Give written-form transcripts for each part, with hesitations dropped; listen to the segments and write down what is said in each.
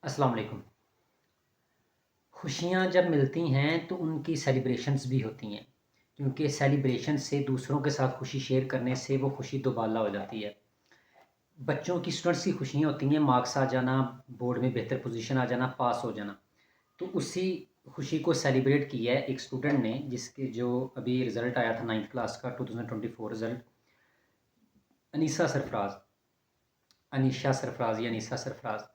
अस्सलाम वालेकुम। खुशियाँ जब मिलती हैं तो उनकी सेलिब्रेशंस भी होती हैं, क्योंकि सेलिब्रेशन से दूसरों के साथ खुशी शेयर करने से वो खुशी दोबाला हो जाती है। बच्चों की स्टूडेंट्स की खुशियाँ होती हैं मार्क्स आ जाना, बोर्ड में बेहतर पोज़ीशन आ जाना, पास हो जाना। तो उसी खुशी को सेलिब्रेट किया है एक स्टूडेंट ने जिसके जो अभी रिज़ल्ट आया था 9th क्लास का 2024 रिज़ल्ट। अनीसा सरफ़राज़ अनीशा सरफ़राज़ या अनीसा सरफ़राज़।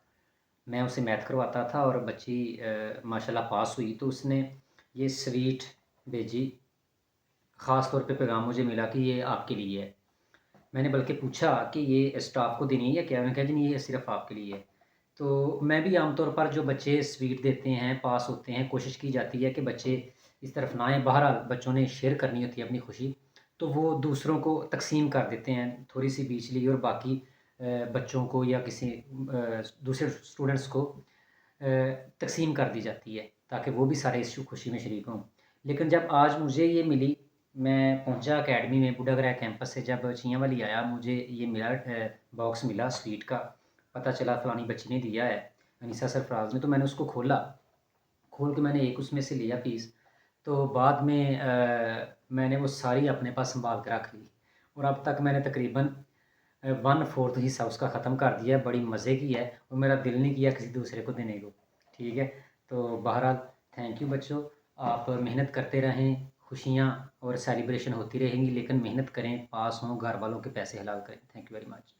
मैं उससे मैथ करवाता था और बच्ची माशाल्लाह पास हुई तो उसने ये स्वीट भेजी। ख़ास तौर पे पैगाम मुझे मिला कि ये आपके लिए है। मैंने बल्कि पूछा कि ये स्टाफ़ को देनी है या क्या? उन्होंने कहा जी नहीं ये सिर्फ़ आपके लिए है। तो मैं भी आम तौर पर जो बच्चे स्वीट देते हैं, पास होते हैं, कोशिश की जाती है कि बच्चे इस तरफ ना आएँ। बहरहाल बच्चों ने शेयर करनी होती है अपनी खुशी, तो वो दूसरों को तक़सीम कर देते हैं, थोड़ी-सी बीच ली और बाकी बच्चों को या किसी दूसरे स्टूडेंट्स को तक़सीम कर दी जाती है, ताकि वो भी सारे इस खुशी में शरीक हों। लेकिन जब आज मुझे ये मिली, मैं पहुँचा अकेडमी में बूढ़ागरा कैंपस से जब चियांवाली आया, मुझे ये मिला बॉक्स मिला स्वीट का। पता चला फ़लानी बच्ची ने दिया है, अनीसा सरफ़राज़ ने, तो मैंने उसको खोला। खोल के मैंने एक उसमें से लिया पीस, तो बाद में मैंने वो सारी अपने पास सँभाल के रख ली और अब तक मैंने तकरीबन 1/4 हिस्सा उसका ख़त्म कर दिया है। बड़ी मज़े की है और मेरा दिल नहीं किया किसी दूसरे को देने को। ठीक है? तो बहरहाल थैंक यू बच्चों, आप मेहनत करते रहें, खुशियाँ और सेलिब्रेशन होती रहेंगी, लेकिन मेहनत करें, पास हों, घर वालों के पैसे हलाल करें। Thank you very much.